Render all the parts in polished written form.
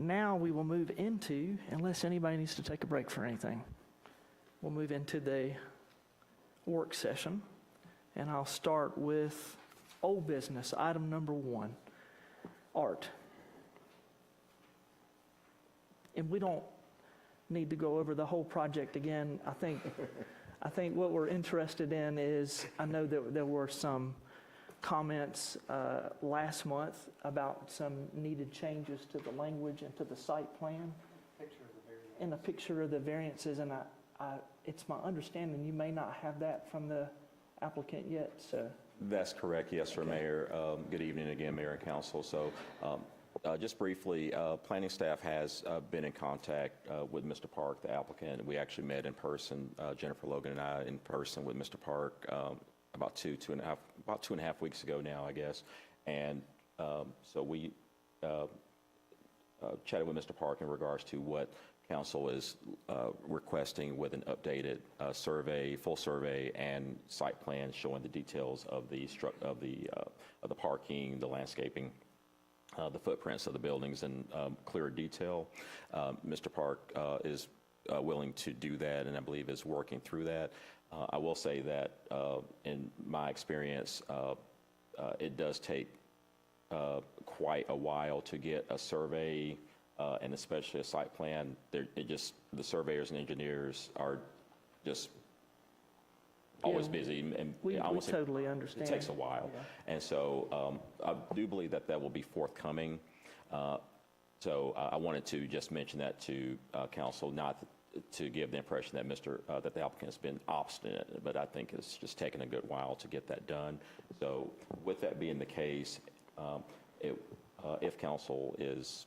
now we will move into, unless anybody needs to take a break for anything, we'll move into the work session. And I'll start with old business, item number 1, art. And we don't need to go over the whole project again. I think what we're interested in is, I know that there were some comments last month about some needed changes to the language and to the site plan. And a picture of the variances, and it's my understanding you may not have that from the applicant yet, so. That's correct, yes, sir, Mayor. Good evening again, Mayor and Council. So just briefly, planning staff has been in contact with Mr. Park, the applicant. We actually met in person, Jennifer Logan and I, in person with Mr. Park about two and a half weeks ago now, I guess. And so we chatted with Mr. Park in regards to what Council is requesting with an updated survey, full survey, and site plan showing the details of the parking, the landscaping, the footprints of the buildings in clearer detail. Mr. Park is willing to do that, and I believe is working through that. I will say that in my experience, it does take quite a while to get a survey, and especially a site plan. The surveyors and engineers are just always busy, and we totally understand. It takes a while. Yeah. And so I do believe that will be forthcoming. So I wanted to just mention that to Council, not to give the impression that that the applicant has been obstinate, but I think it's just taken a good while to get that done. So with that being the case, if Council is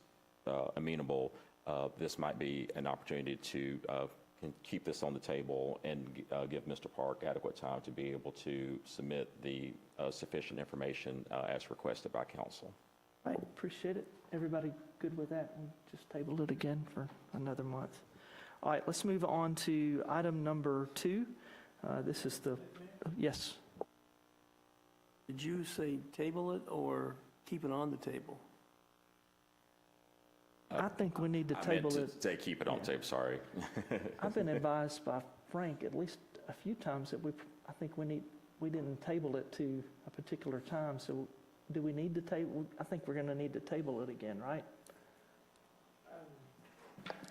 amenable, this might be an opportunity to keep this on the table and give Mr. Park adequate time to be able to submit the sufficient information as requested by Council. I appreciate it. Everybody good with that? And just table it again for another month. All right, let's move on to item number 2. This is yes. Did you say table it or keep it on the table? I think we need to table it. I meant to say keep it on table, sorry. I've been advised by Frank at least a few times that I think we didn't table it to a particular time, so do we need to table? I think we're going to need to table it again, right?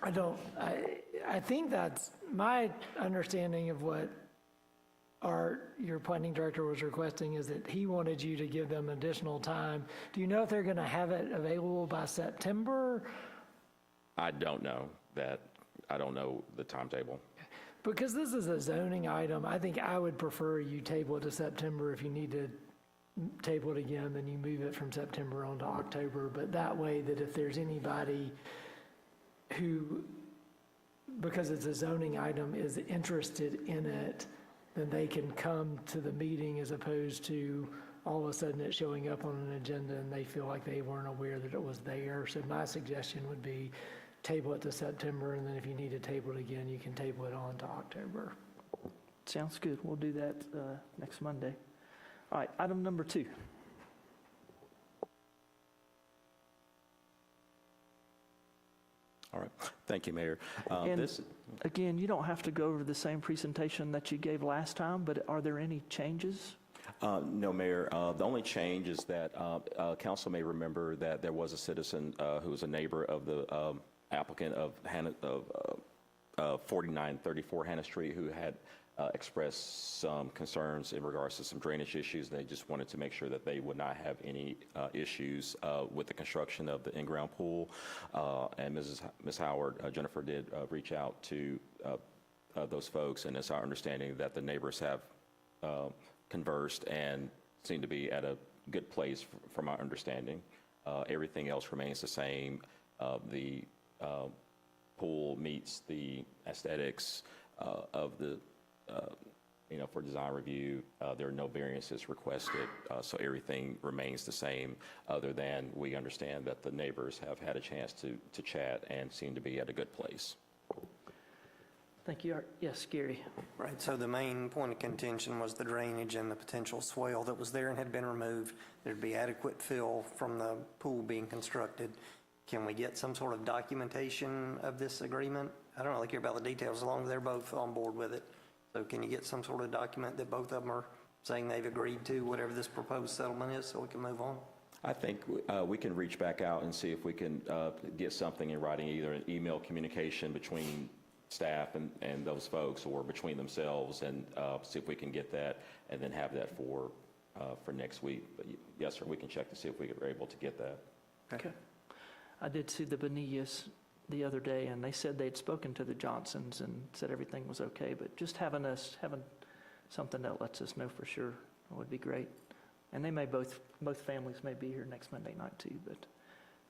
I think that's my understanding of what your planning director was requesting, is that he wanted you to give them additional time. Do you know if they're going to have it available by September? I don't know that. I don't know the timetable. Because this is a zoning item, I think I would prefer you table it to September. If you need to table it again, then you move it from September on to October. But that way, that if there's anybody who, because it's a zoning item, is interested in it, then they can come to the meeting, as opposed to all of a sudden it showing up on an agenda and they feel like they weren't aware that it was there. So my suggestion would be table it to September, and then if you need to table it again, you can table it on to October. Sounds good. We'll do that next Monday. All right, item number 2. All right. Thank you, Mayor. Again, you don't have to go over the same presentation that you gave last time, but are there any changes? No, Mayor. The only change is that Council may remember that there was a citizen who was a neighbor of the applicant of 4934 Hannah Street who had expressed some concerns in regards to some drainage issues. They just wanted to make sure that they would not have any issues with the construction of the in-ground pool. And Ms. Howard, Jennifer did reach out to those folks, and it's our understanding that the neighbors have conversed and seem to be at a good place from our understanding. Everything else remains the same. The pool meets the aesthetics of the for design review. There are no variances requested, so everything remains the same, other than we understand that the neighbors have had a chance to chat and seem to be at a good place. Thank you. Yes, Gary. Right, so the main point of contention was the drainage and the potential swale that was there and had been removed. There'd be adequate fill from the pool being constructed. can we get some sort of documentation of this agreement? I don't really care about the details as long as they're both on board with it. So can you get some sort of document that both of them are saying they've agreed to whatever this proposed settlement is so we can move on? I think we can reach back out and see if we can get something in writing, either an email communication between staff and those folks, or between themselves, and see if we can get that, and then have that for next week. But yes, sir, we can check to see if we are able to get that. Okay. I did see the Bonillas the other day, and they said they'd spoken to the Johnsons and said everything was okay, but just having something that lets us know for sure would be great. And they may both families may be here next Monday night too, but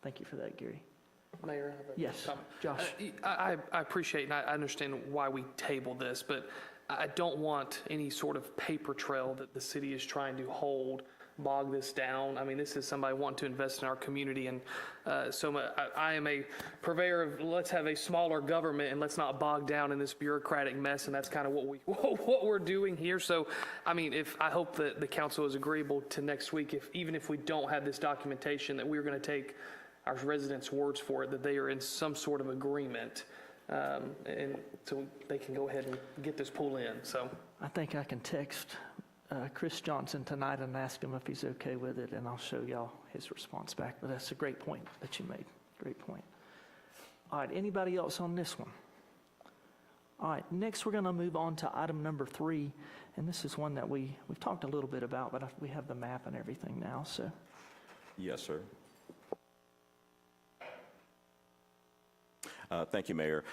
thank you for that, Gary. Mayor? I have a Yes, comment. Josh. I appreciate and I understand why we table this, but I don't want any sort of paper trail that the city is trying to bog this down. I mean, this is somebody wanting to invest in our community, and I am a purveyor of let's have a smaller government and let's not bog down in this bureaucratic mess, and that's kind of what we're doing here. So, I mean, I hope that the council is agreeable to next week, even if we don't have this documentation, that we're going to take our residents' words for it, that they are in some sort of agreement, and so they can go ahead and get this pull in. So. I think I can text Chris Johnson tonight and ask him if he's okay with it, and I'll show y'all his response back. But that's a great point that you made. Great point. All right, anybody else on this one? All right, next we're going to move on to item number 3, and this is one that we've talked a little bit about, but we have the map and everything now, so. Yes, sir. Thank you, Mayor.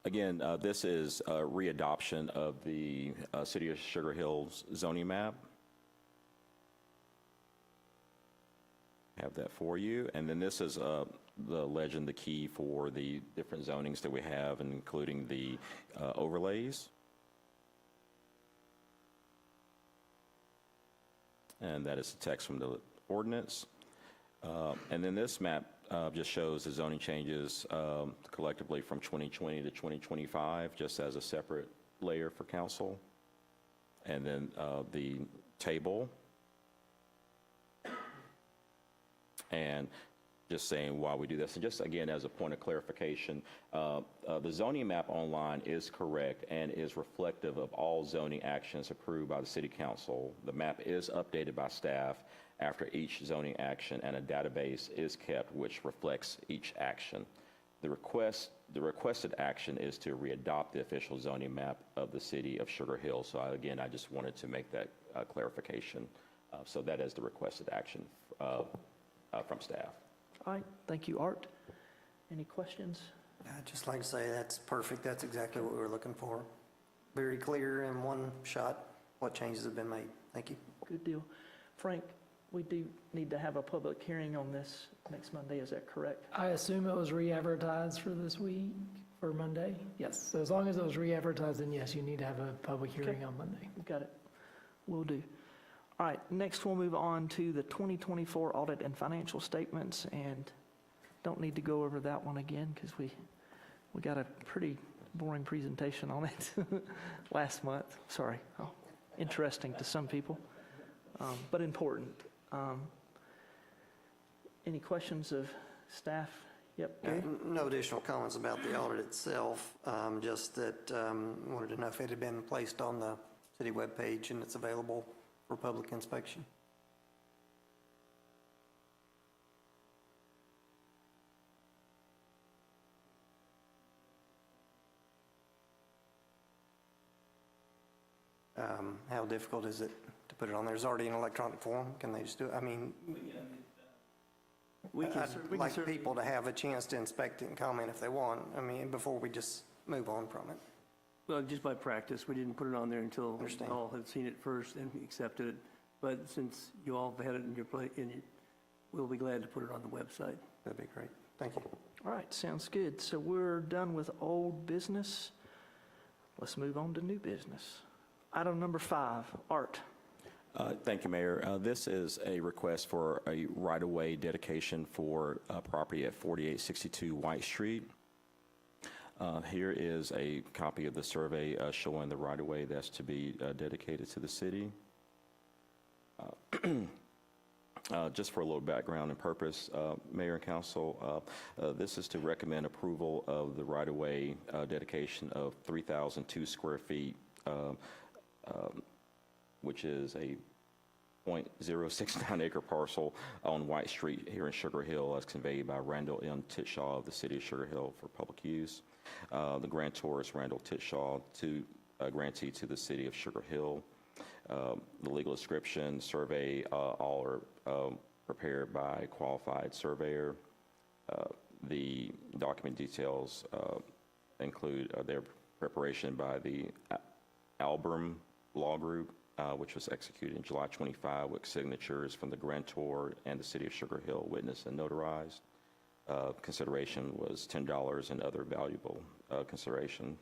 Again, this is a readoption of the City of Sugar Hills zoning map. Have that for you. And then this is the legend, the key for the different zonings that we have, including the overlays. And that is the text from the ordinance. And then this map just shows the zoning changes collectively from 2020 to 2025, just as a separate layer for council. And then the table. And just saying why we do this. And just again, as a point of clarification, the zoning map online is correct and is reflective of all zoning actions approved by the City Council. The map is updated by staff after each zoning action, and a database is kept which reflects each action. The requested action is to readopt the official zoning map of the City of Sugar Hill. So again, I just wanted to make that clarification. So that is the requested action from staff. All right, thank you, Art. Any questions? I'd just like to say that's perfect. That's exactly what we were looking for. Very clear in one shot what changes have been made. Thank you. Good deal. Frank, we do need to have a public hearing on this next Monday, is that correct? I assume it was re-advertised for this week, for Monday? Yes, so as long as it was re-advertised, then yes, you need to have a public hearing on Monday. Got it. Will do. All right, next we'll move on to the 2024 audit and financial statements, and don't need to go over that one again because we got a pretty boring presentation on it last month. Sorry. Oh, interesting to some people, but important. Any questions of staff? Yep. Gary? No additional comments about the audit itself, just that wanted to know if it had been placed on the city webpage and it's available for public inspection. How difficult is it to put it on there? There's already an electronic form. Can they just do it? I mean, I'd like people to have a chance to inspect it and comment if they want. I mean, before we just move on from it. Well, just by practice, we didn't put it on there until Understand. all had seen it first and accepted it. But since you all have had it in your plate, we'll be glad to put it on the website. That'd be great. Thank you. All right, sounds good. So we're done with old business. Let's move on to new business. Item number 5, Art. Thank you, Mayor. This is a request for a right-of-way dedication for property at 4862 White Street. Here is a copy of the survey showing the right-of-way that's to be dedicated to the city. Just for a little background and purpose, Mayor and Council, this is to recommend approval of the right-of-way dedication of 3,002 square feet, which is a .069 acre parcel on White Street here in Sugar Hill, as conveyed by Randall M. Titshaw of the City of Sugar Hill for public use. The grantor is Randall Titshaw, grantee to the City of Sugar Hill. The legal description, survey, all are prepared by a qualified surveyor. The document details include their preparation by the Albrum Law Group, which was executed in July 25 with signatures from the grantor and the City of Sugar Hill witnessed and notarized. Consideration was $10 and other valuable consideration,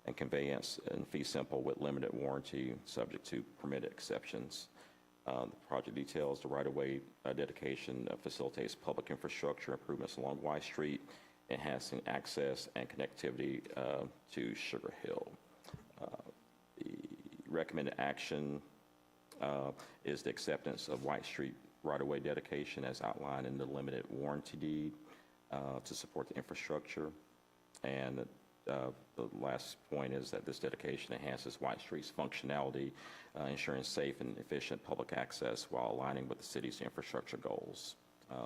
and conveyance and fee simple with limited warranty subject to permitted exceptions. The project details the right-of-way dedication facilitates public infrastructure improvements along White Street, enhancing access and connectivity to Sugar Hill. The recommended action is the acceptance of White Street right-of-way dedication as outlined in the limited warranty deed to support the infrastructure. And the last point is that this dedication enhances White Street's functionality, ensuring safe and efficient public access while aligning with the city's infrastructure goals.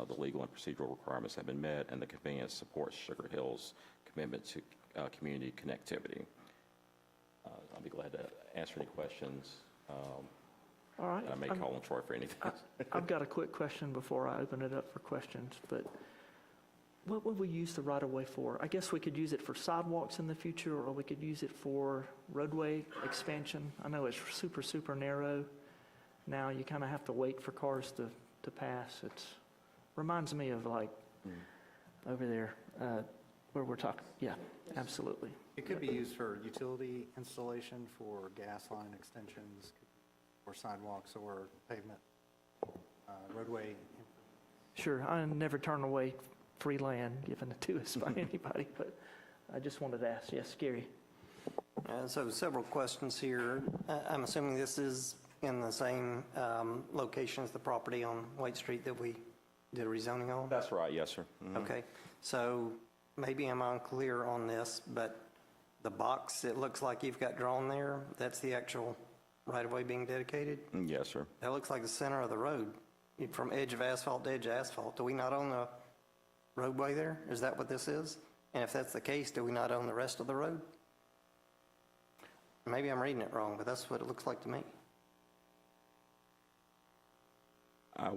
The legal and procedural requirements have been met, and the conveyance supports Sugar Hill's commitment to community connectivity. I'll be glad to answer any questions. All right. I may call on Troy for anything. I've got a quick question before I open it up for questions, but what would we use the right-of-way for? I guess we could use it for sidewalks in the future, or we could use it for roadway expansion. I know it's super, super narrow. Now you kind of have to wait for cars to pass. It reminds me of like over there where we're talking. Yeah, absolutely. It could be used for utility installation, for gas line extensions, or sidewalks, or pavement, roadway. Sure, I never turn away free land given to us by anybody, but I just wanted to ask. Yes, Gary. So several questions here. I'm assuming this is in the same location as the property on White Street that we did a rezoning on? That's right, yes, sir. Okay, so maybe I'm unclear on this, but the box it looks like you've got drawn there, that's the actual right-of-way being dedicated? Yes, sir. That looks like the center of the road, from edge of asphalt to edge of asphalt. Do we not own the roadway there? Is that what this is? And if that's the case, do we not own the rest of the road? Maybe I'm reading it wrong, but that's what it looks like to me. I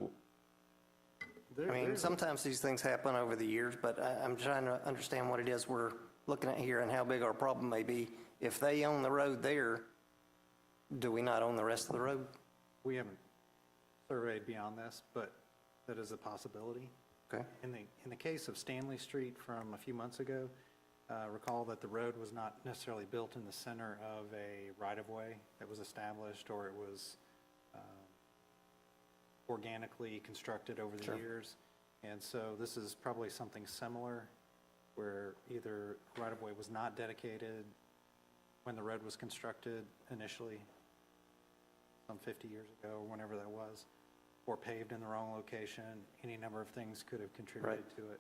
mean, sometimes these things happen over the years, but I'm trying to understand what it is we're looking at here and how big our problem may be. If they own the road there, do we not own the rest of the road? We haven't surveyed beyond this, but that is a possibility. Okay. In the case of Stanley Street from a few months ago, recall that the road was not necessarily built in the center of a right-of-way that was established, or it was organically constructed over the years. And so this is probably something similar, where either right-of-way was not dedicated when the road was constructed initially, some 50 years ago, or whenever that was, or paved in the wrong location. Any number of things could have contributed to it.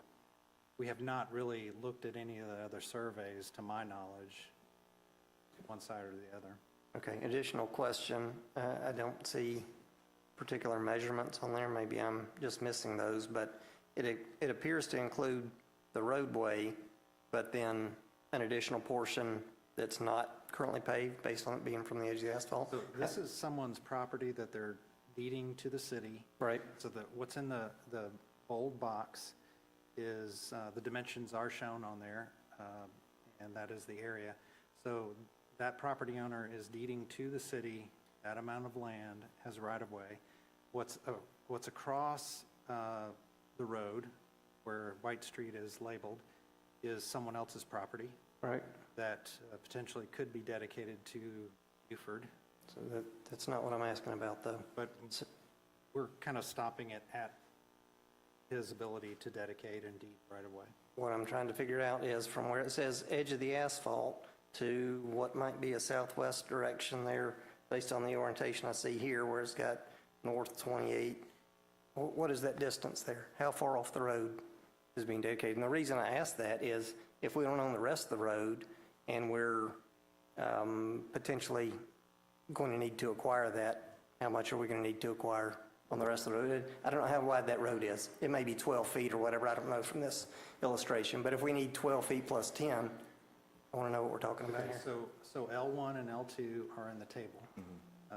We have not really looked at any of the other surveys, to my knowledge, one side or the other. Okay, additional question. I don't see particular measurements on there. Maybe I'm just missing those, but it appears to include the roadway, but then an additional portion that's not currently paved based on it being from the edge of the asphalt. So this is someone's property that they're deeding to the city. Right. So what's in the bold box is, the dimensions are shown on there, and that is the area. So that property owner is deeding to the city that amount of land as right-of-way. What's across the road, where White Street is labeled, is someone else's property. Right. That potentially could be dedicated to Buford. So that's not what I'm asking about, though. But we're kind of stopping it at his ability to dedicate and deed right-of-way. What I'm trying to figure out is from where it says edge of the asphalt to what might be a southwest direction there, based on the orientation I see here, where it's got north 28, What is that distance there? How far off the road is being dedicated? And the reason I ask that is if we don't own the rest of the road and we're potentially going to need to acquire that, how much are we going to need to acquire on the rest of the road? I don't know how wide that road is. It may be 12 feet or whatever, I don't know from this illustration. But if we need 12 feet plus 10, I want to know what we're talking about Okay, here. so L1 and L2 are in the table.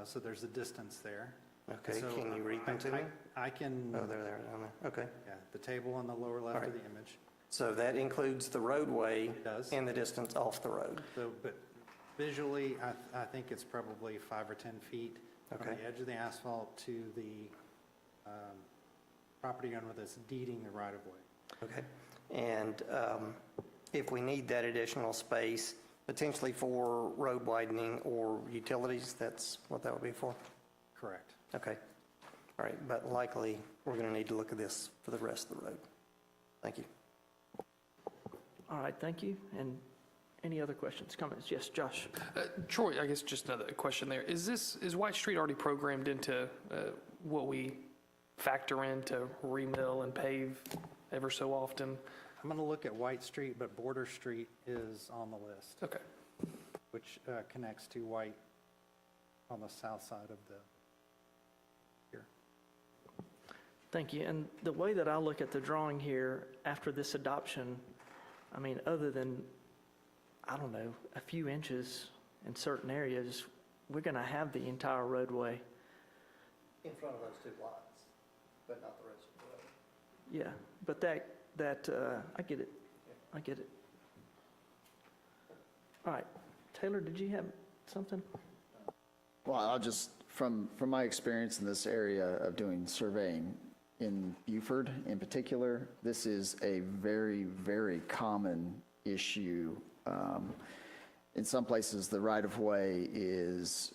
So there's a distance there. Okay, So can you read them to me? I can, Oh, there, down there. Okay. yeah, the table on the lower left of right. the image. So that includes the roadway does. and the distance off the road. So, but visually, I think it's probably 5 or 10 feet from Okay. the edge of the asphalt to the property owner that's deeding the right-of-way. Okay. And if we need that additional space, potentially for road widening or utilities, that's what that would be for? Correct. Okay. All right, but likely, we're going to need to look at this for the rest of the road. Thank you. All right, thank you. And any other questions, comments? Yes, Josh? Troy, I guess just another question there. Is White Street already programmed into what we factor in to remill and pave ever so often? I'm going to look at White Street, but Border Street is on the list, Okay. which connects to White on the south side of the, here. Thank you. And the way that I look at the drawing here, after this adoption, I mean, other than, I don't know, a few inches in certain areas, we're going to have the entire roadway. In front of those two lots, but not the rest of the road. Yeah, but I get it. I get it. All right. Taylor, did you have something? Well, I'll just, from my experience in this area of doing surveying in Beaufort in particular, this is a very, very common issue. In some places, the right-of-way is,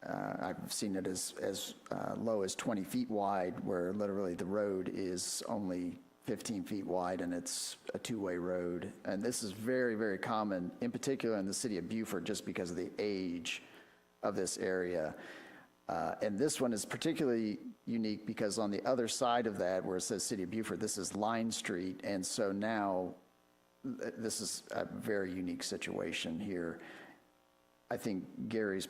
I've seen it as low as 20 feet wide, where literally the road is only 15 feet wide and it's a two-way road. And this is very, very common, in particular in the city of Beaufort, just because of the age of this area. And this one is particularly unique because on the other side of that, where it says City of Beaufort, this is Line Street. And so now this is a very unique situation here. I think Gary's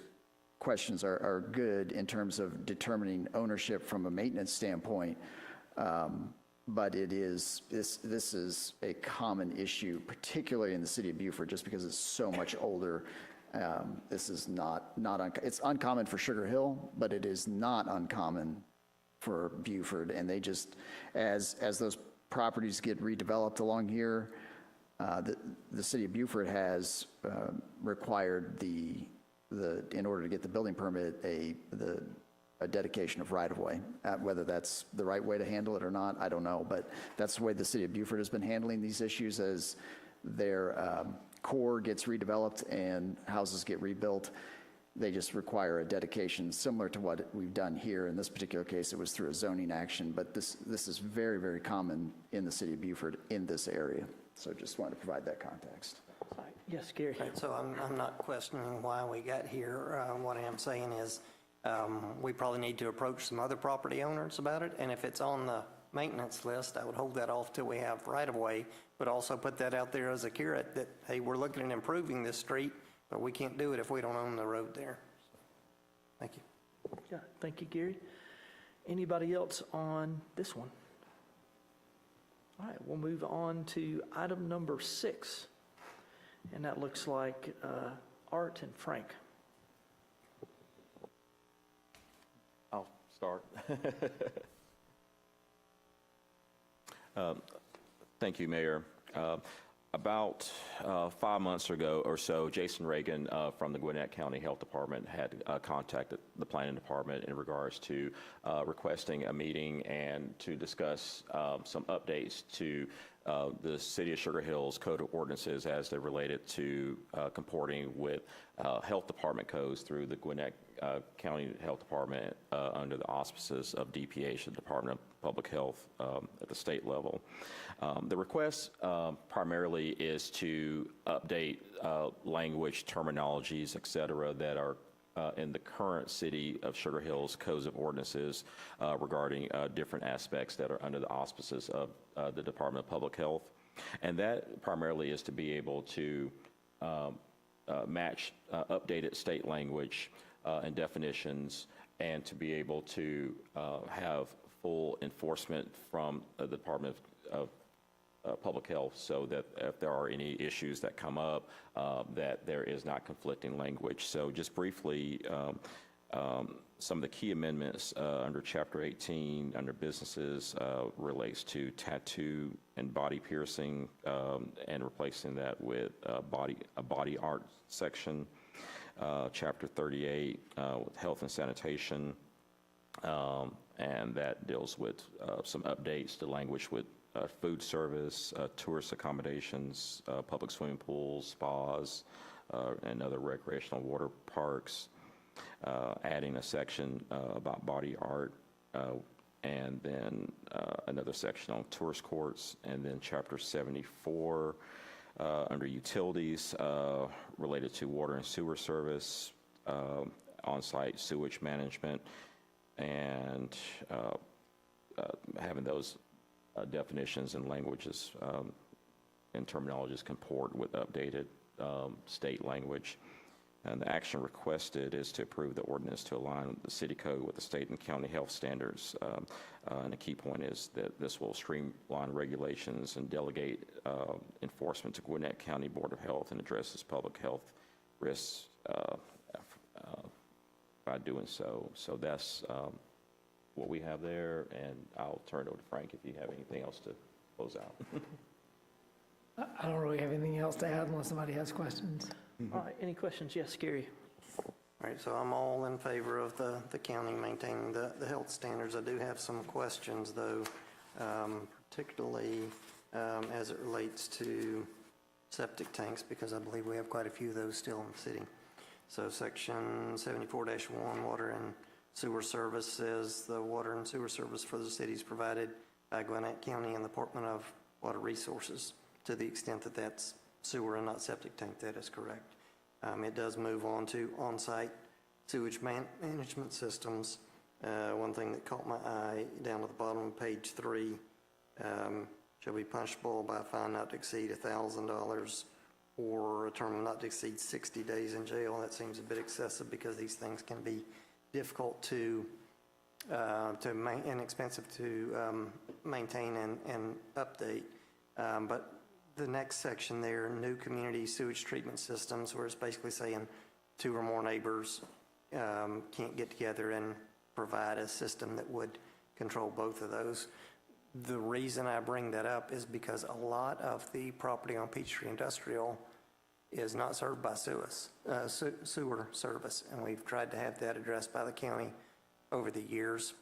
questions are good in terms of determining ownership from a maintenance standpoint. But this is a common issue, particularly in the city of Beaufort, just because it's so much older. This is it's uncommon for Sugar Hill, but it is not uncommon for Beaufort. And they just, as those properties get redeveloped along here, the city of Beaufort has required in order to get the building permit, a dedication of right-of-way. Whether that's the right way to handle it or not, I don't know. But that's the way the city of Beaufort has been handling these issues as their core gets redeveloped and houses get rebuilt. They just require a dedication similar to what we've done here. In this particular case, it was through a zoning action, but this is very, very common in the city of Beaufort in this area. So just wanted to provide that context. All right. Yes, Gary? Right, so I'm not questioning why we got here. What I am saying is we probably need to approach some other property owners about it. And if it's on the maintenance list, I would hold that off till we have right-of-way, but also put that out there as a carrot that, hey, we're looking at improving this street, but we can't do it if we don't own the road there. Thank you. Yeah, thank you, Gary. Anybody else on this one? All right, we'll move on to item number 6. And that looks like Art and Frank. I'll start. Thank you, Mayor. About 5 months ago or so, Jason Reagan from the Gwinnett County Health Department had contacted the Planning Department in regards to requesting a meeting and to discuss some updates to the City of Sugar Hill's Code of Ordinances as they're related to comporting with Health Department codes through the Gwinnett County Health Department under the auspices of DPH, the Department of Public Health at the state level. The request primarily is to update language, terminologies, et cetera, that are in the current City of Sugar Hills codes of ordinances regarding different aspects that are under the auspices of the Department of Public Health. And that primarily is to be able to match updated state language and definitions, and to be able to have full enforcement from the Department of Public Health, so that if there are any issues that come up, that there is not conflicting language. So just briefly, some of the key amendments under Chapter 18, under businesses, relates to tattoo and body piercing, and replacing that with a body art section. Chapter 38, with health and sanitation, and that deals with some updates to language with food service, tourist accommodations, public swimming pools, spas, and other recreational water parks, adding a section about body art, and then another section on tourist courts, and then Chapter 74 under utilities related to water and sewer service, on-site sewage management, and having those definitions and languages and terminologies comport with updated state language. And the action requested is to approve the ordinance to align the city code with the state and county health standards. And a key point is that this will streamline regulations and delegate enforcement to Gwinnett County Board of Health, and addresses public health risks by doing so. So that's what we have there, and I'll turn it over to Frank if you have anything else to close out. I don't really have anything else to add unless somebody has questions. All right, any questions? Yes, Gary? All right, so I'm all in favor of the county maintaining the health standards. I do have some questions, though, particularly as it relates to septic tanks, because I believe we have quite a few of those still in the city. So Section 74-1, water and sewer service, says the water and sewer service for the city is provided by Gwinnett County and the Department of Water Resources, to the extent that that's sewer and not septic tank. That is correct. It does move on to on-site sewage management systems. One thing that caught my eye down at the bottom of page 3, shall be punishable by a fine not to exceed $1,000 or a term not to exceed 60 days in jail. That seems a bit excessive, because these things can be difficult to and expensive to maintain and update. But the next section there, new community sewage treatment systems, where it's basically saying 2 or more neighbors can't get together and provide a system that would control both of those. The reason I bring that up is because a lot of the property on Peachtree Industrial is not served by sewer service, and we've tried to have that addressed by the county over the years.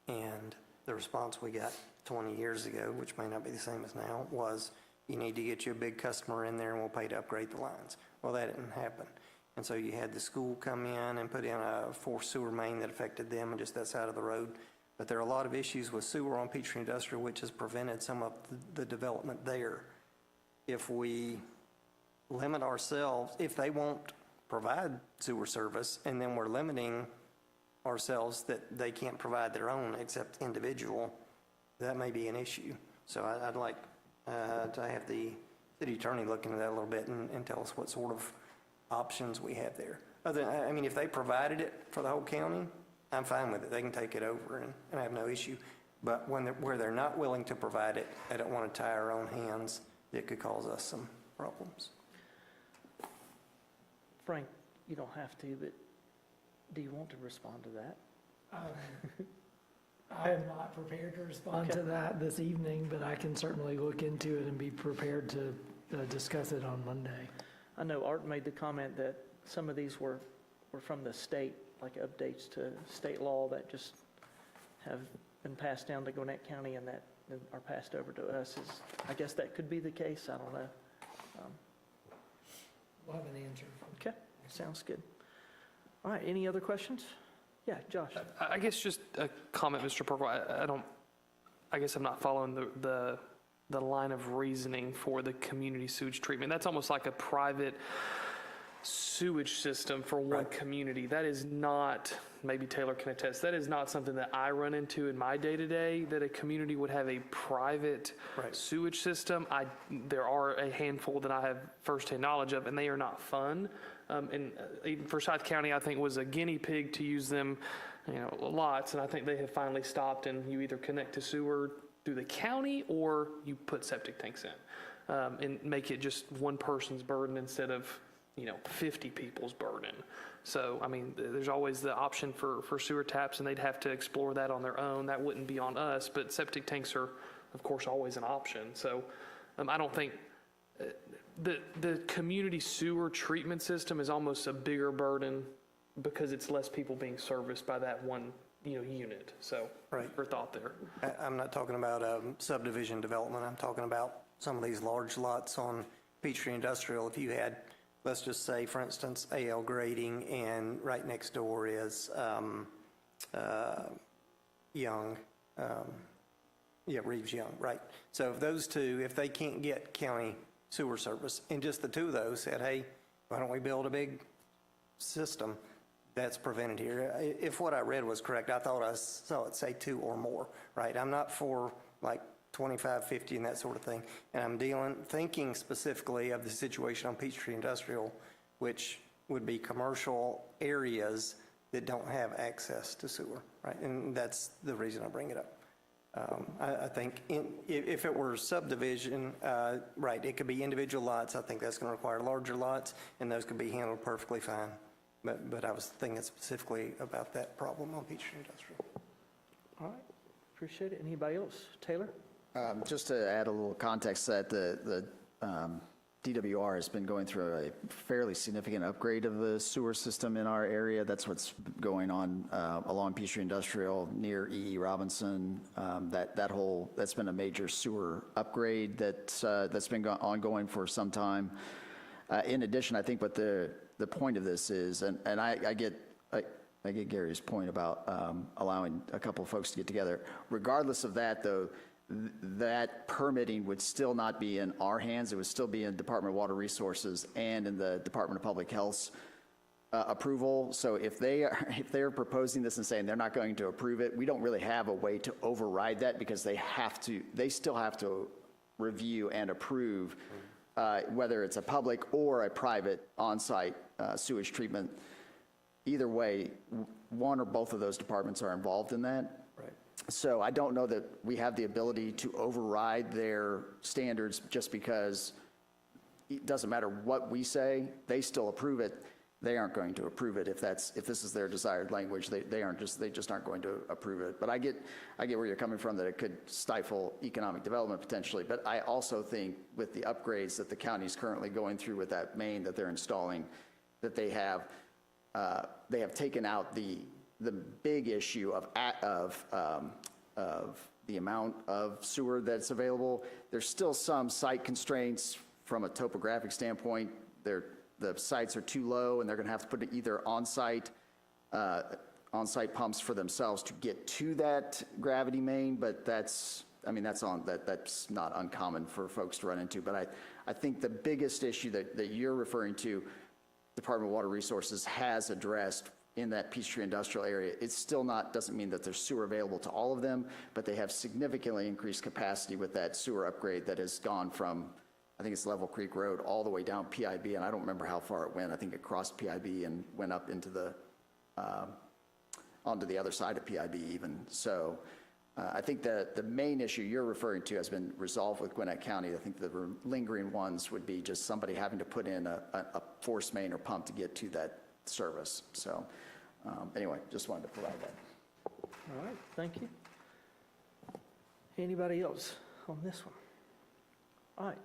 And the response we got 20 years ago, which may not be the same as now, was, you need to get you a big customer in there and we'll pay to upgrade the lines. Well, that didn't happen. And so you had the school come in and put in a forced sewer main that affected them just that side of the road. But there are a lot of issues with sewer on Peachtree Industrial, which has prevented some of the development there. If we limit ourselves, if they won't provide sewer service, and then we're limiting ourselves that they can't provide their own except individual, that may be an issue. So I'd like to have the city attorney look into that a little bit and tell us what sort of options we have there. I mean, if they provided it for the whole county, I'm fine with it. They can take it over and I have no issue. But where they're not willing to provide it, I don't want to tie our own hands. It could cause us some problems. Frank, you don't have to, but do you want to respond to that? I am not prepared to respond to that this evening, but I can certainly look into it and be prepared to discuss it on Monday. I know Art made the comment that some of these were from the state, like updates to state law that just have been passed down to Gwinnett County and that are passed over to us. I guess that could be the case. I don't know. We'll have an answer. Okay, sounds good. All right, any other questions? Yeah, Josh. I guess just a comment, Mr. Purple. I guess I'm not following the line of reasoning for the community sewage treatment. That's almost like a private sewage system for one community. That is not, maybe Taylor can attest, that is not something that I run into in my day-to-day, that a community would have a private Right. sewage system. There are a handful that I have firsthand knowledge of, and they are not fun. And even Forsyth County, I think, was a guinea pig to use them, lots, and I think they have finally stopped, and you either connect to sewer through the county or you put septic tanks in, and make it just one person's burden instead of 50 people's burden. So, I mean, there's always the option for sewer taps, and they'd have to explore that on their own. That wouldn't be on us, but septic tanks are, of course, always an option. So, I don't think the community sewer treatment system is almost a bigger burden because it's less people being serviced by that one, unit. So, Right. for thought there. I'm not talking about subdivision development. I'm talking about some of these large lots on Peachtree Industrial. If you had, let's just say, for instance, AL Grading, and right next door is Young, Reeves Young, right? So if those two, if they can't get county sewer service, and just the two of those said, hey, why don't we build a big system? That's prevented here. If what I read was correct, I thought I saw it say 2 or more, right? I'm not for like 25, 50 and that sort of thing. And I'm thinking specifically of the situation on Peachtree Industrial, which would be commercial areas that don't have access to sewer, right? And that's the reason I bring it up. I think if it were subdivision, right, it could be individual lots. I think that's going to require larger lots, and those could be handled perfectly fine. But I was thinking specifically about that problem on Peachtree Industrial. All right, appreciate it. Anybody else? Taylor? Just to add a little context, that the DWR has been going through a fairly significant upgrade of the sewer system in our area. That's what's going on along Peachtree Industrial near E.E. Robinson. That's been a major sewer upgrade that's been ongoing for some time. In addition, I think what the point of this is, and I get Gary's point about allowing a couple of folks to get together. Regardless of that, though, that permitting would still not be in our hands. It would still be in Department of Water Resources and in the Department of Public Health's approval. So if they're proposing this and saying they're not going to approve it, we don't really have a way to override that, because they still have to review and approve whether it's a public or a private on-site sewage treatment. Either way, one or both of those departments are involved in that. Right. So I don't know that we have the ability to override their standards just because it doesn't matter what we say, they still approve it. They aren't going to approve it if this is their desired language. They just aren't going to approve it. But I get where you're coming from, that it could stifle economic development potentially. But I also think with the upgrades that the county is currently going through with that main that they're installing, that they have taken out the big issue of the amount of sewer that's available. There's still some site constraints from a topographic standpoint. The sites are too low, and they're going to have to put either on-site pumps for themselves to get to that gravity main. But that's not uncommon for folks to run into. But I think the biggest issue that you're referring to, Department of Water Resources has addressed in that Peachtree Industrial area. It still doesn't mean that there's sewer available to all of them, but they have significantly increased capacity with that sewer upgrade that has gone from, I think it's Level Creek Road, all the way down PIB, and I don't remember how far it went. I think it crossed PIB and went up into onto the other side of PIB even. So I think that the main issue you're referring to has been resolved with Gwinnett County. I think the lingering ones would be just somebody having to put in a force main or pump to get to that service. So anyway, just wanted to provide that. All right, thank you. Anybody else on this one? All right,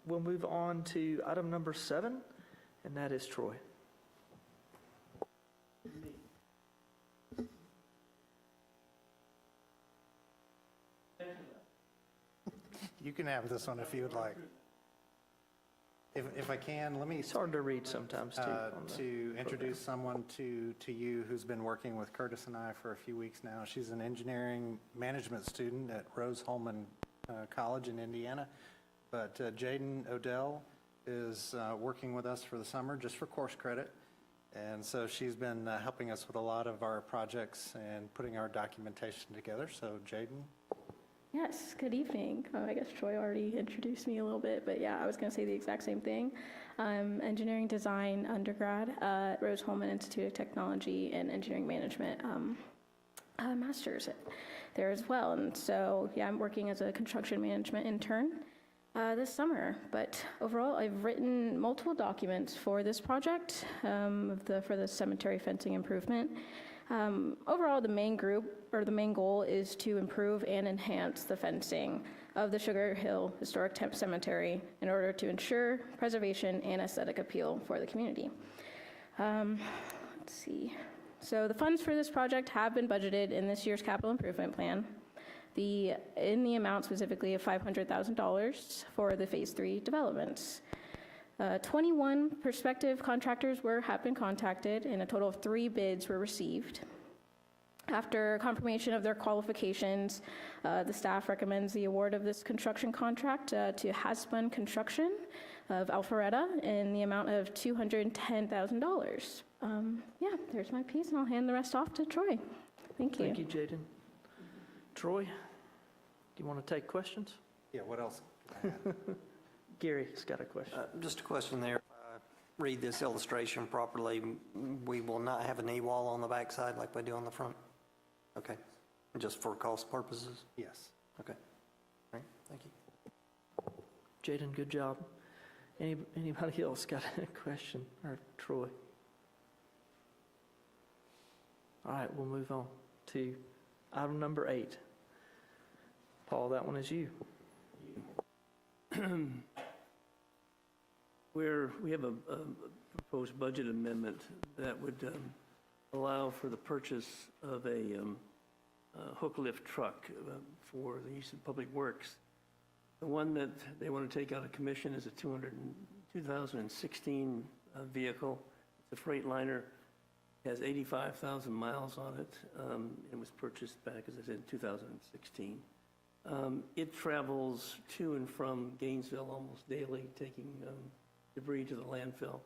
we'll move on to item number 7, and that is Troy. You can have this one if you would like. If I can, let me It's hard to read sometimes, too. on the to introduce someone to you who's been working with Curtis and I for a few weeks now. She's an engineering management student at Rose-Hulman College in Indiana. But Jaden Odell is working with us for the summer, just for course credit. And so she's been helping us with a lot of our projects and putting our documentation together. So Jaden? Yes, good evening. I guess Troy already introduced me a little bit, but yeah, I was going to say the exact same thing. I'm engineering design undergrad at Rose-Hulman Institute of Technology and engineering management master's there as well. And so, yeah, I'm working as a construction management intern this summer. But overall, I've written multiple documents for this project, for the cemetery fencing improvement. Overall, the main goal is to improve and enhance the fencing of the Sugar Hill Historic Cemetery in order to ensure preservation and aesthetic appeal for the community. Let's see. So the funds for this project have been budgeted in this year's capital improvement plan. In the amount specifically of $500,000 for the Phase 3 developments. 21 prospective contractors have been contacted, and a total of 3 bids were received. After confirmation of their qualifications, the staff recommends the award of this construction contract to Haspun Construction of Alpharetta in the amount of $210,000. Yeah, there's my piece, and I'll hand the rest off to Troy. Thank you. Thank you, Jaden. Troy, do you want to take questions? Yeah, what else? can I add? Gary's got a question. Just a question there. If I read this illustration properly, we will not have a knee wall on the backside like we do on the front? Okay. Just for cost purposes? Yes. Okay. All right, thank you. Jaden, good job. Anybody else got a question? Or Troy? All right, we'll move on to item number 8. Paul, that one is you. We have a proposed budget amendment that would allow for the purchase of a hook lift truck for the use of Public Works. The one that they want to take out of commission is a 2016 vehicle. It's a Freightliner. It has 85,000 miles on it. It was purchased back, as I said, in 2016. It travels to and from Gainesville almost daily, taking debris to the landfill.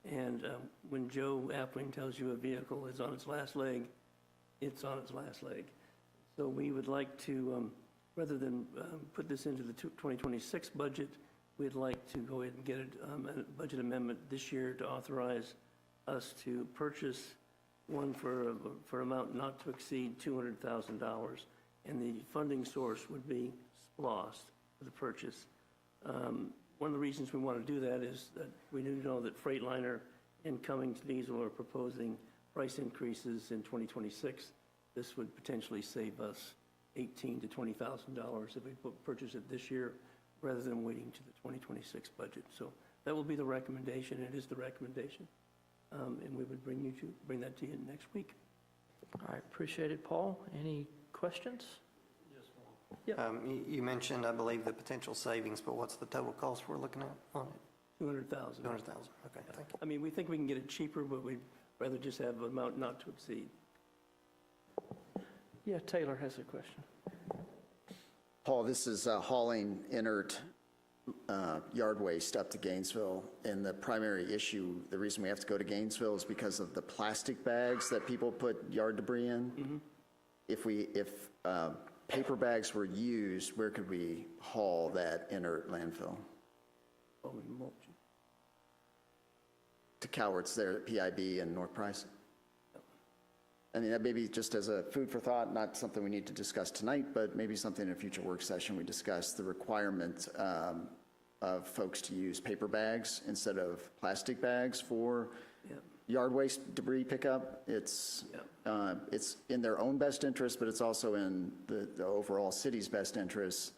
And when Joe Appling tells you a vehicle is on its last leg, it's on its last leg. So we would like to, rather than put this into the 2026 budget, we'd like to go ahead and get a budget amendment this year to authorize us to purchase one for amount not to exceed $200,000. And the funding source would be SPLOST for the purchase. One of the reasons we want to do that is that we do know that Freightliner and Cummins Diesel are proposing price increases in 2026. This would potentially save us $18,000 to $20,000 if we purchase it this year rather than waiting to the 2026 budget. So that will be the recommendation. It is the recommendation. And we would bring that to you next week. All right, appreciate it, Paul. Any questions? You mentioned, I believe, the potential savings, but what's the total cost we're looking at on it? $200,000. $200,000. Okay, thank you. I mean, we think we can get it cheaper, but we'd rather just have an amount not to exceed. Yeah, Taylor has a question. Paul, this is hauling inert yard waste up to Gainesville, and the primary issue, the reason we have to go to Gainesville is because of the plastic bags that people put yard debris in. If paper bags were used, where could we haul that inert landfill? Oh, we mulch. To Cowart's there at PIB and North Price? I mean, that may be just as a food for thought, not something we need to discuss tonight, but maybe something in a future work session we discuss the requirement of folks to use paper bags instead of plastic bags for yard waste debris pickup. It's in their own best interest, but it's also in the overall city's best interest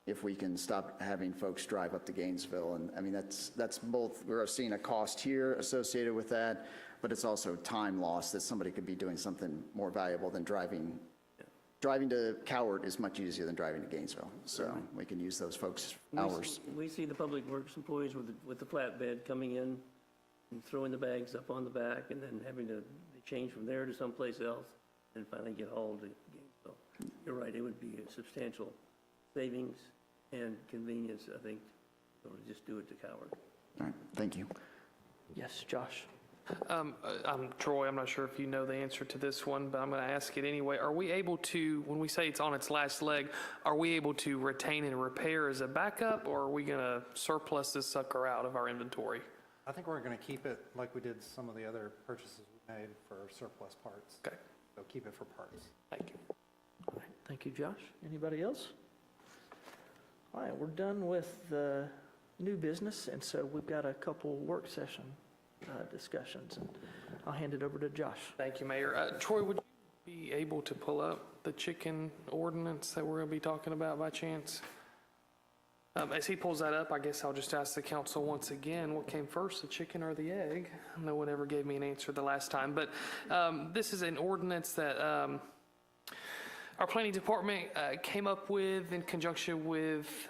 if we can stop having folks drive up to Gainesville. And I mean, that's both, we're seeing a cost here associated with that, but it's also time loss that somebody could be doing something more valuable than driving. Driving to Cowart is much easier than driving to Gainesville, so we can use those folks' hours. We see the Public Works employees with the flatbed coming in and throwing the bags up on the back and then having to change from there to someplace else and finally get hauled to Gainesville. You're right, it would be a substantial savings and convenience, I think, to just do it to Cowart. All right, thank you. Yes, Josh? I'm Troy. I'm not sure if you know the answer to this one, but I'm going to ask it anyway. Are we able to, when we say it's on its last leg, are we able to retain and repair as a backup, or are we going to surplus this sucker out of our inventory? I think we're going to keep it like we did some of the other purchases we made for surplus parts. Okay, So keep it for parts. thank you. All right, thank you, Josh. Anybody else? All right, we're done with the new business, and so we've got a couple work session discussions, and I'll hand it over to Josh. Thank you, Mayor. Troy, would you be able to pull up the chicken ordinance that we're going to be talking about by chance? As he pulls that up, I guess I'll just ask the council once again, what came first, the chicken or the egg? No one ever gave me an answer the last time, but this is an ordinance that our planning department came up with in conjunction with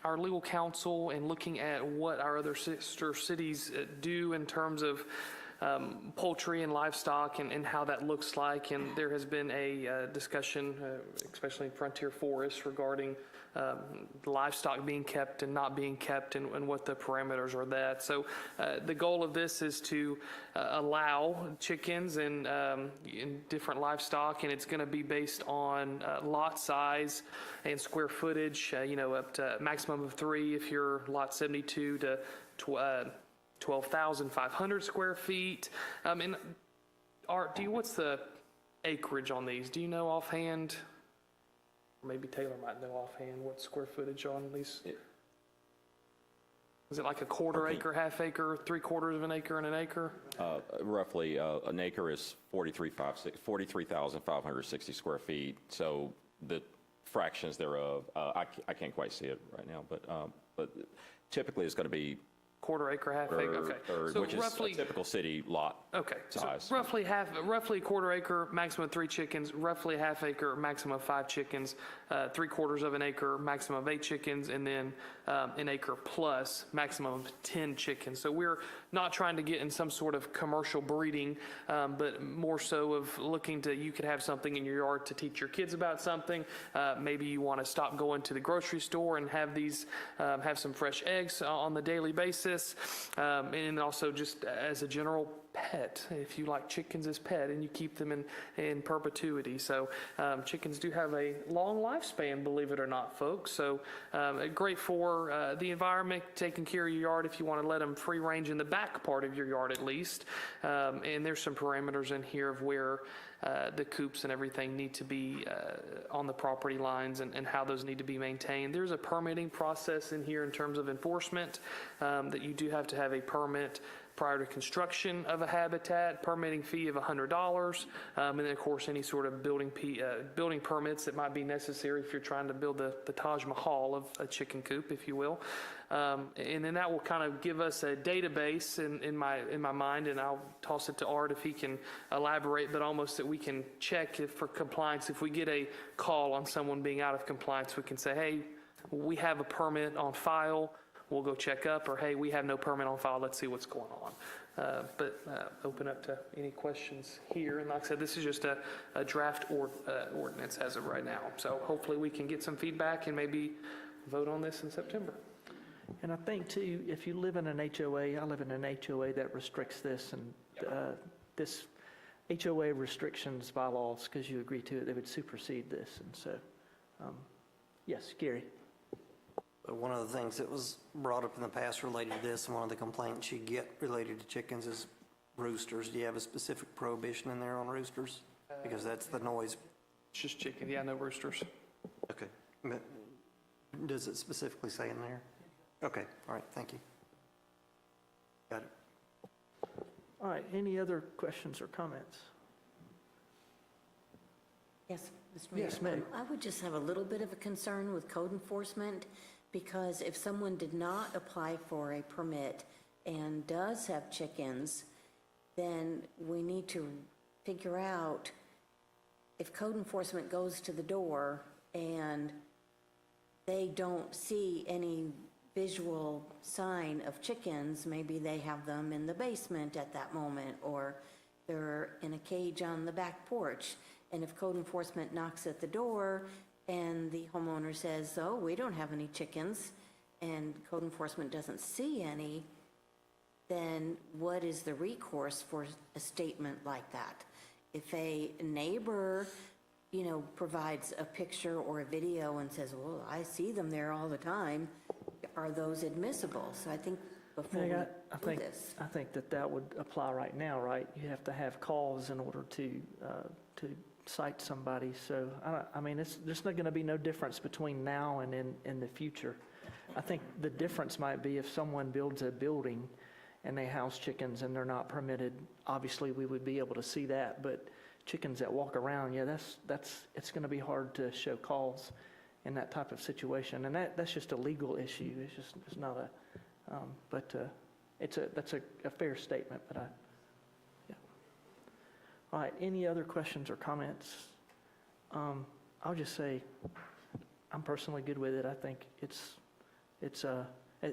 our legal counsel and looking at what our other sister cities do in terms of poultry and livestock and how that looks like. And there has been a discussion, especially in Frontier Forest, regarding livestock being kept and not being kept and what the parameters are that. So the goal of this is to allow chickens and different livestock, and it's going to be based on lot size and square footage, up to a maximum of 3 if you're lot 72 to 12,500 square feet. And Art, what's the acreage on these? Do you know offhand? Or maybe Taylor might know offhand what square footage on these. Is it like a quarter acre, half acre, 3/4 of an acre, and an acre? Roughly, an acre is 43,560 square feet. So the fractions thereof, I can't quite see it right now, but typically it's going to be Quarter acre, half acre, okay. third, So which is a roughly, typical city lot okay, so size. roughly a quarter acre, maximum of 3 chickens, roughly a half acre, maximum of 5 chickens, 3/4 of an acre, maximum of 8 chickens, and then an acre plus, maximum of 10 chickens. So we're not trying to get in some sort of commercial breeding, but more so of looking to, you could have something in your yard to teach your kids about something. Maybe you want to stop going to the grocery store and have these, have some fresh eggs on the daily basis. And also just as a general pet, if you like chickens as pet and you keep them in perpetuity. So chickens do have a long lifespan, believe it or not, folks. So great for the environment, taking care of your yard if you want to let them free range in the back part of your yard at least. And there's some parameters in here of where the coops and everything need to be on the property lines and how those need to be maintained. There's a permitting process in here in terms of enforcement, that you do have to have a permit prior to construction of a habitat, permitting fee of $100, and then of course any sort of building permits that might be necessary if you're trying to build the Taj Mahal of a chicken coop, if you will. And then that will kind of give us a database in my mind, and I'll toss it to Art if he can elaborate, but almost that we can check for compliance. If we get a call on someone being out of compliance, we can say, hey, we have a permit on file, we'll go check up, or hey, we have no permit on file, let's see what's going on. But open up to any questions here. And like I said, this is just a draft ordinance as of right now. So hopefully we can get some feedback and maybe vote on this in September. And I think too, if you live in an HOA, I live in an HOA that restricts this, and this HOA restrictions bylaws, because you agree to it, they would supersede this. And so, yes, Gary. One of the things that was brought up in the past related to this, and one of the complaints you get related to chickens is roosters. Do you have a specific prohibition in there on roosters? Because that's the noise. It's just chicken, yeah, no roosters. Okay. But does it specifically say in there? Okay, all right, thank you. Got it. All right, any other questions or comments? Yes, Mr. Mayor. Yes, ma'am. I would just have a little bit of a concern with code enforcement, because if someone did not apply for a permit and does have chickens, then we need to figure out if code enforcement goes to the door and they don't see any visual sign of chickens, maybe they have them in the basement at that moment, or they're in a cage on the back porch. And if code enforcement knocks at the door and the homeowner says, oh, we don't have any chickens, and code enforcement doesn't see any, then what is the recourse for a statement like that? If a neighbor, provides a picture or a video and says, well, I see them there all the time, are those admissible? So I think before Meg, we do this. I think that would apply right now, right? You have to have calls in order to cite somebody. So, I mean, there's not going to be no difference between now and in the future. I think the difference might be if someone builds a building and they house chickens and they're not permitted, obviously we would be able to see that, but chickens that walk around, yeah, it's going to be hard to show cause in that type of situation. And that's just a legal issue. It's not that's a fair statement, but yeah. All right, any other questions or comments? I'll just say, I'm personally good with it. I think it's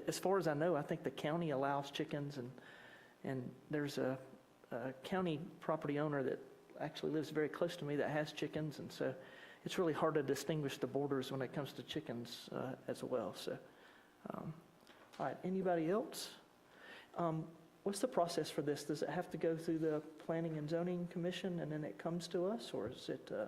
as far as I know, I think the county allows chickens, and there's a county property owner that actually lives very close to me that has chickens, and so it's really hard to distinguish the borders when it comes to chickens as well. So, all right, anybody else? What's the process for this? Does it have to go through the Planning and Zoning Commission and then it comes to us, or is it? I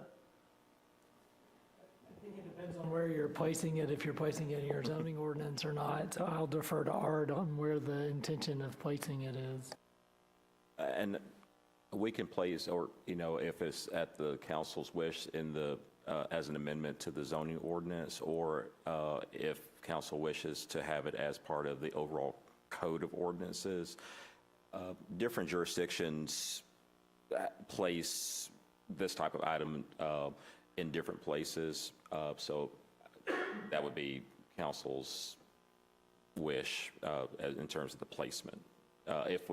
think it depends on where you're placing it, if you're placing it in your zoning ordinance or not. So I'll defer to Art on where the intention of placing it is. And we can place, or, if it's at the council's wish as an amendment to the zoning ordinance, or if council wishes to have it as part of the overall code of ordinances. Different jurisdictions place this type of item in different places. So that would be council's wish in terms of the placement. If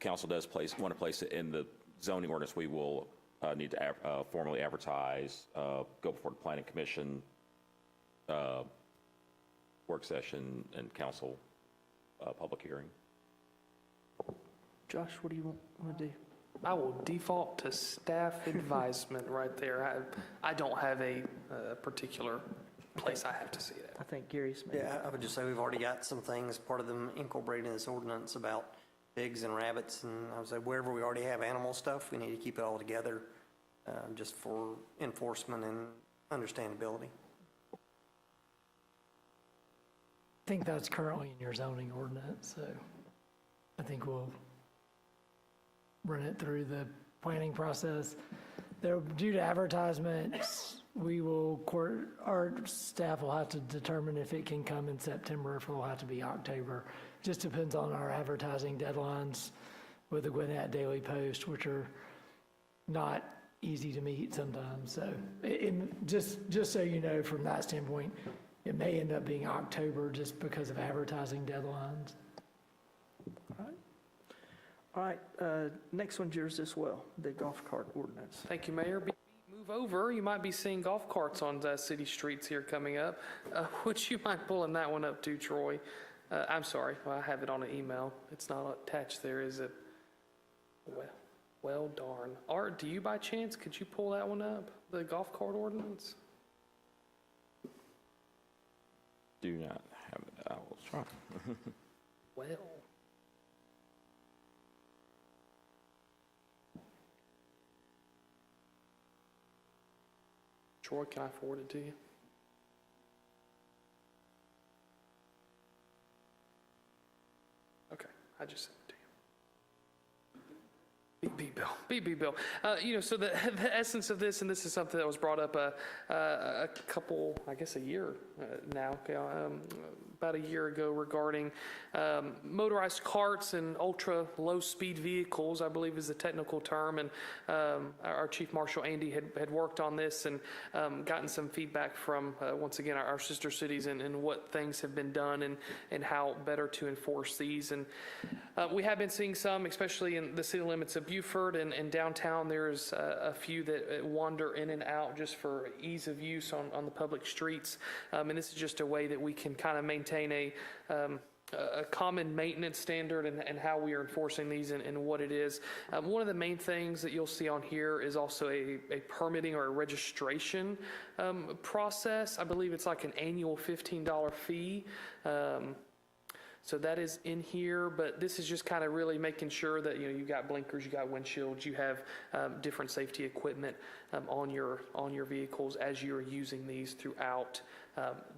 council does want to place it in the zoning ordinance, we will need to formally advertise, go before the planning commission, work session, and council public hearing. Josh, what do you want to do? I will default to staff advisement right there. I don't have a particular place I have to see it I at. think Gary's made. Yeah, I would just say we've already got some things, part of them incorporated in this ordinance about pigs and rabbits, and I would say wherever we already have animal stuff, we need to keep it all together just for enforcement and understandability. I think that's currently in your zoning ordinance, so I think we'll run it through the planning process. They're due to advertisements. Our staff will have to determine if it can come in September, if it will have to be October. Just depends on our advertising deadlines with the Gwinnett Daily Post, which are not easy to meet sometimes. So just so you know, from that standpoint, it may end up being October just because of advertising deadlines. All right, next one's yours as well, the golf cart ordinance. Thank you, Mayor. Move over. You might be seeing golf carts on city streets here coming up. Would you mind pulling that one up too, Troy? I'm sorry. Well, I have it on an email. It's not attached there, is it? Well, darn. Art, do you by chance, could you pull that one up, the golf cart ordinance? Do not have it. I will try. Well. Troy, can I forward it to you? Okay, I just sent it to you. BB Bill. So the essence of this, and this is something that was brought up a couple, I guess a year now, about a year ago, regarding motorized carts and ultra low speed vehicles, I believe is the technical term. And our Chief Marshal Andy had worked on this and gotten some feedback from, once again, our sister cities and what things have been done and how better to enforce these. And we have been seeing some, especially in the city limits of Beaufort and downtown. There's a few that wander in and out just for ease of use on the public streets. And this is just a way that we can kind of maintain a common maintenance standard and how we are enforcing these and what it is. One of the main things that you'll see on here is also a permitting or a registration process. I believe it's like an annual $15 fee. So that is in here, but this is just kind of really making sure that, you know, you've got blinkers, you got windshields, you have different safety equipment on your vehicles as you're using these throughout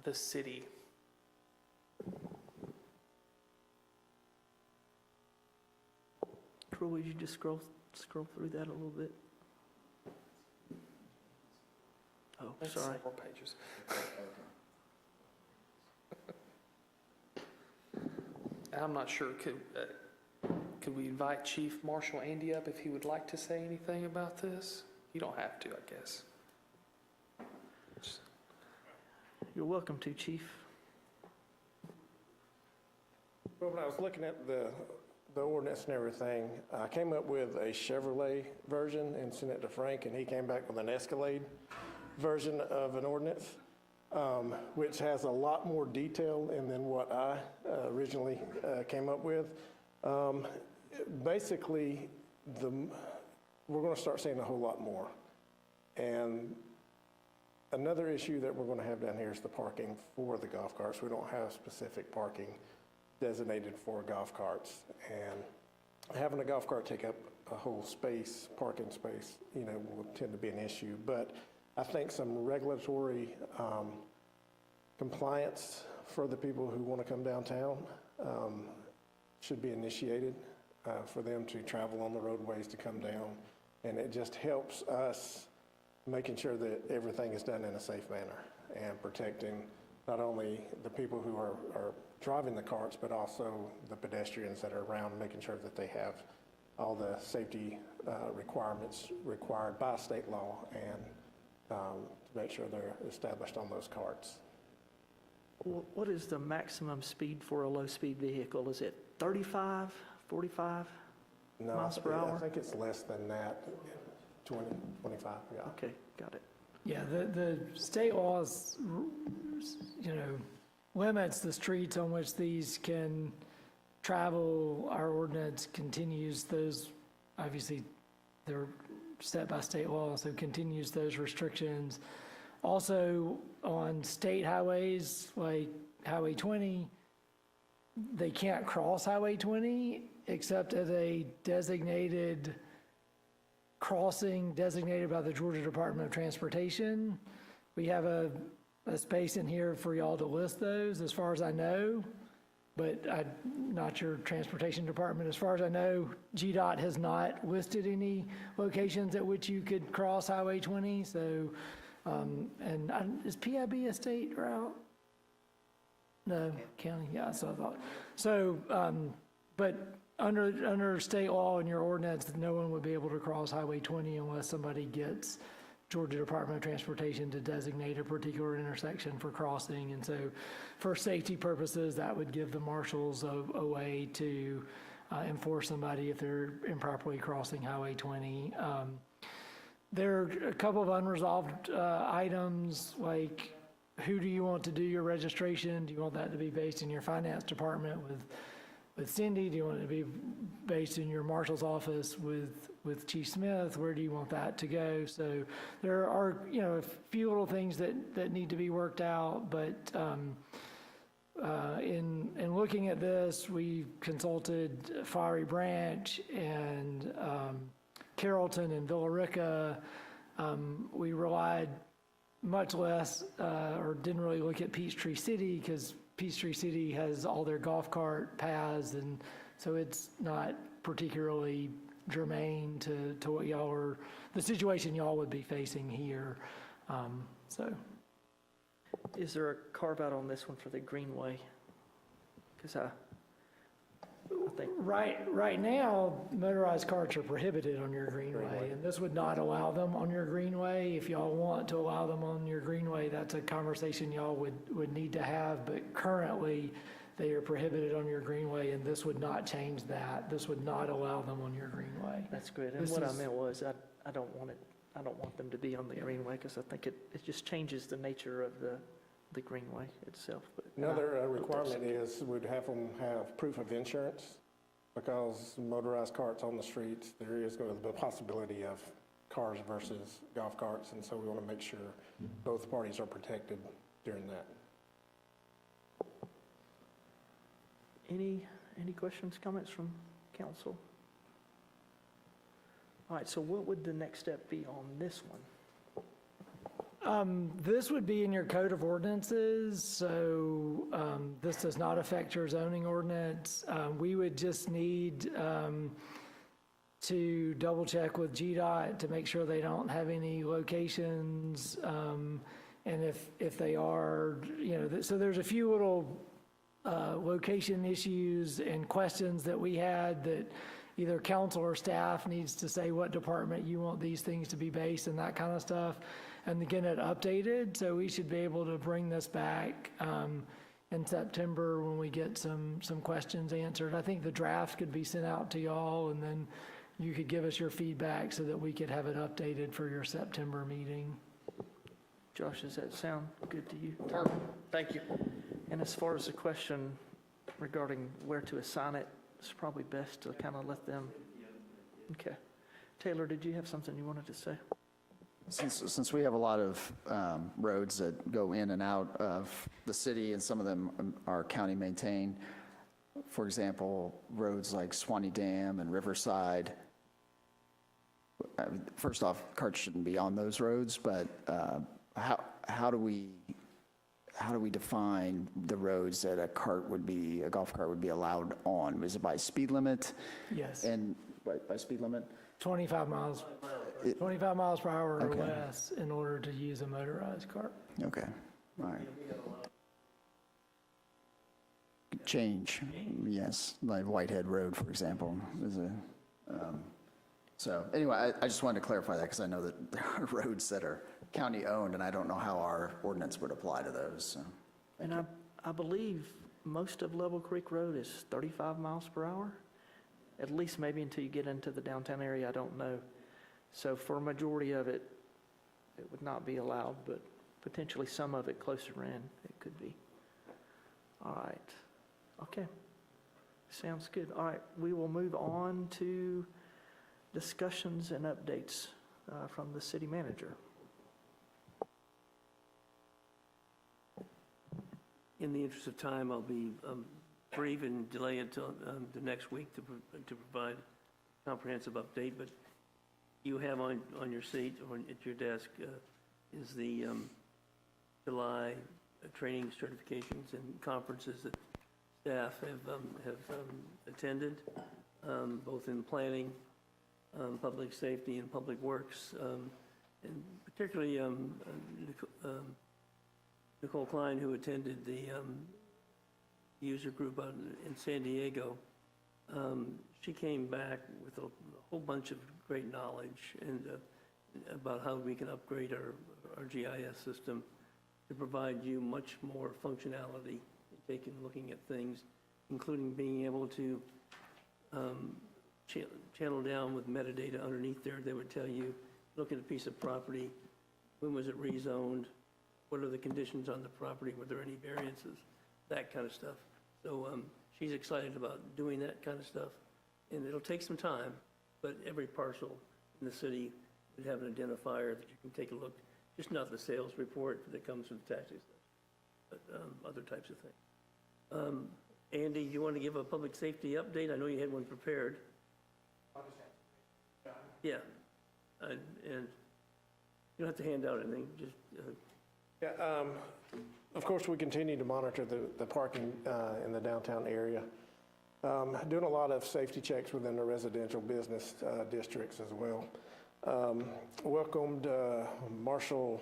the city. Troy, would you just scroll through that a little bit? Oh, That's sorry. several pages. I'm not sure, could we invite Chief Marshal Andy up if he would like to say anything about this? You don't have to, I guess. You're welcome to, Chief. Well, when I was looking at the ordinance and everything, I came up with a Chevrolet version and sent it to Frank, and he came back with an Escalade version of an ordinance, which has a lot more detail than what I originally came up with. Basically, we're going to start seeing a whole lot more. And another issue that we're going to have down here is the parking for the golf carts. We don't have specific parking designated for golf carts. And having a golf cart take up a whole space, parking space, you know, will tend to be an issue. But I think some regulatory compliance for the people who want to come downtown should be initiated for them to travel on the roadways to come down. And it just helps us making sure that everything is done in a safe manner and protecting not only the people who are driving the carts, but also the pedestrians that are around, making sure that they have all the safety requirements required by state law and to make sure they're established on those carts. What is the maximum speed for a low-speed vehicle? Is it 35, 45 No, miles per I hour? think it's less than that, 20, 25, yeah. Okay, got it. Yeah, the state laws, you know, limits the streets on which these can travel. Our ordinance continues those, obviously, they're set by state law, so continues those restrictions. Also, on state highways like Highway 20, they can't cross Highway 20 except at a designated crossing designated by the Georgia Department of Transportation. We have a space in here for y'all to list those, as far as I know, but I'm not your transportation department. As far as I know, GDOT has not listed any locations at which you could cross Highway 20, so, is PIB a state route? No, county, yeah, so I thought. So, but under state law and your ordinance, no one would be able to cross Highway 20 unless somebody gets Georgia Department of Transportation to designate a particular intersection for crossing. And so for safety purposes, that would give the marshals a way to enforce somebody if they're improperly crossing Highway 20. There are a couple of unresolved items, like who do you want to do your registration? Do you want that to be based in your finance department with Cindy? Do you want it to be based in your marshal's office with Chief Smith? Where do you want that to go? So there are, you know, a few little things that need to be worked out, but in looking at this, we consulted Fiery Branch and Carrollton and Villa Rica. We relied much less or didn't really look at Peachtree City because Peachtree City has all their golf cart paths, and so it's not particularly germane to what y'all are, the situation y'all would be facing here. So, Is there a carve-out on this one for the Greenway? Because I think, right now, motorized carts are prohibited on your greenway, and this would not allow them on your greenway. If y'all want to allow them on your greenway, that's a conversation y'all would need to have, but currently, they are prohibited on your greenway, and this would not change that. This would not allow them on your greenway. that's good. And This what I is- meant was, I don't want them to be on the Greenway because I think it just changes the nature of the Greenway itself. But Another requirement is we'd have them have proof of insurance, because motorized carts on the streets, there is going to be the possibility of cars versus golf carts, and so we want to make sure both parties are protected during that. Any questions, comments from council? All right, so what would the next step be on this one? This would be in your code of ordinances, so this does not affect your zoning ordinance. We would just need to double check with GDOT to make sure they don't have any locations, and if they are, you know, so there's a few little location issues and questions that we had that either council or staff needs to say what department you want these things to be based and that kind of stuff, and to get it updated. So we should be able to bring this back in September when we get some questions answered. I think the draft could be sent out to y'all, and then you could give us your feedback so that we could have it updated for your September meeting. Josh, does that sound good to you? Thank you. And as far as the question regarding where to assign it, it's probably best to kind of let them. Okay. Taylor, did you have something you wanted to say? Since we have a lot of roads that go in and out of the city, and some of them are county maintained, for example, roads like Swanee Dam and Riverside, first off, carts shouldn't be on those roads, but how do we define the roads that a golf cart would be allowed on? Is it by speed limit? Yes. And by speed limit? 25 miles per hour or less in order to use a motorized cart. Okay, all right. Change, yes, like Whitehead Road, for example, is a, so anyway, I just wanted to clarify that because I know that there are roads that are county-owned, and I don't know how our ordinance would apply to those, so. And I believe most of Level Creek Road is 35 miles per hour, at least maybe until you get into the downtown area, I don't know. So for a majority of it, it would not be allowed, but potentially some of it closer in, it could be. All right, okay, sounds good. All right, we will move on to discussions and updates from the city manager. In the interest of time, I'll be brief and delay it till the next week to provide a comprehensive update, but you have on your seat or at your desk is the July training certifications and conferences that staff have attended, both in planning, public safety, and public works, and particularly Nicole Klein, who attended the user group out in San Diego. She came back with a whole bunch of great knowledge and about how we can upgrade our GIS system to provide you much more functionality, looking at things, including being able to channel down with metadata underneath there. They would tell you, look at a piece of property, when was it rezoned, what are the conditions on the property, were there any variances, that kind of stuff. So she's excited about doing that kind of stuff, and it'll take some time, but every parcel in the city would have an identifier that you can take a look, just not the sales report that comes with the tax assessment, but other types of things. Andy, you want to give a public safety update? I know you had one prepared. Yeah, and you don't have to hand out anything, just... Yeah, of course, we continue to monitor the parking in the downtown area. Doing a lot of safety checks within the residential business districts as well. Welcomed Marshall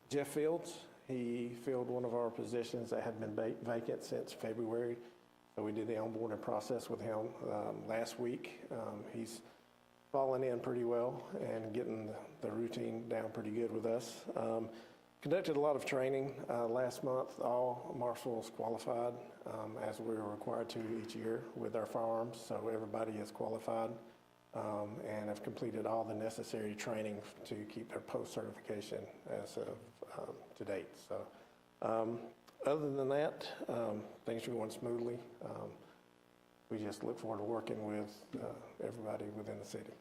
Jeff Fields. He filled one of our positions that had been vacant since February. So we did the onboarding process with him last week. He's falling in pretty well and getting the routine down pretty good with us. Conducted a lot of training last month. All marshals qualified as we were required to each year with our firearms. So everybody is qualified and have completed all the necessary training to keep their post certification as of to date. So other than that, things are going smoothly. We just look forward to working with everybody within the city.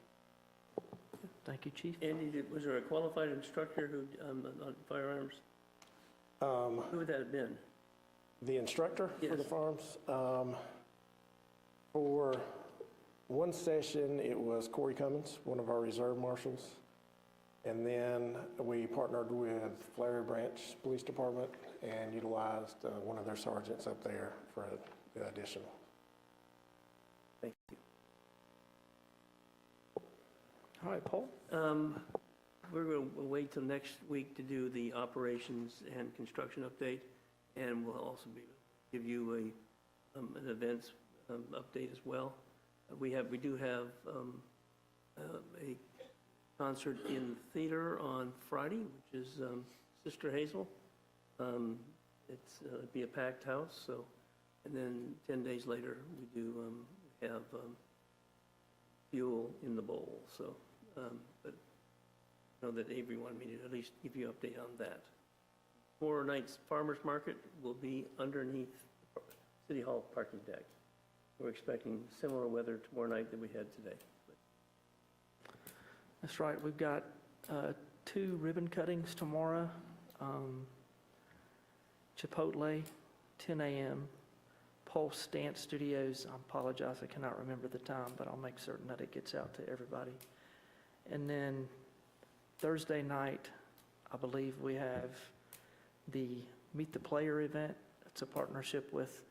Thank you, Chief. Andy, was there a qualified instructor who on firearms? Who would that have been? The instructor for the Yes. farms? For one session, it was Corey Cummins, one of our reserve marshals. And then we partnered with Flary Branch Police Department and utilized one of their sergeants up there for the additional. Thank you. All right, Paul? We're going to wait till next week to do the operations and construction update, and we'll also give you an events update as well. We do have a concert in the theater on Friday, which is Sister Hazel. It'll be a packed house, so, and then 10 days later, we do have fuel in the bowl, so, but I know that Avery wanted me to at least give you an update on that. Tomorrow night's farmer's market will be underneath City Hall parking deck. We're expecting similar weather tomorrow night that we had today. That's right, we've got 2 ribbon cuttings tomorrow. Chipotle, 10 a.m. Pulse Dance Studios, I apologize, I cannot remember the time, but I'll make certain that it gets out to everybody. And then Thursday night, I believe we have the Meet the Player event. It's a partnership with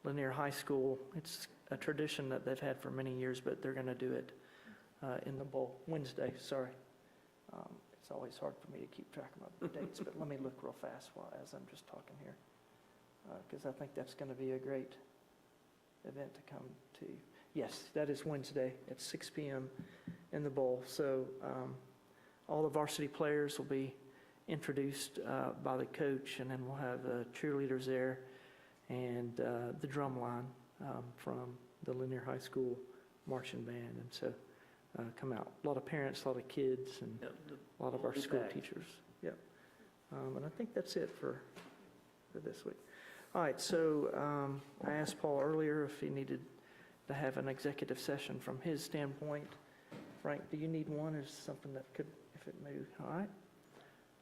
Lanier High School. It's a tradition that they've had for many years, but they're going to do it in the bowl, Wednesday, sorry. It's always hard for me to keep track of my dates, but let me look real fast as I'm just talking here, because I think that's going to be a great event to come to. Yes, that is Wednesday at 6 p.m. in the bowl. So all the varsity players will be introduced by the coach, and then we'll have the cheerleaders there and the drum line from the Lanier High School marching band. And so come out. A lot of parents, a lot of kids, and a lot of our school teachers. Yep. And I think that's it for this week. All right, so I asked Paul earlier if he needed to have an executive session from his standpoint. Frank, do you need one? Is something that could, if it moved? All right.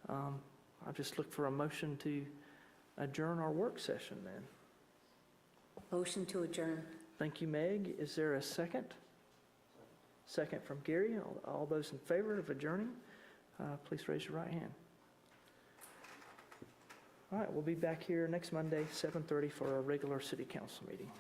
I'll just look for a motion to adjourn our work session then. Motion to adjourn. Thank you, Meg. Is there a second? Second from Gary. All those in favor of adjourning, please raise your right hand. All right, we'll be back here next Monday, 7:30 for our regular city council meeting.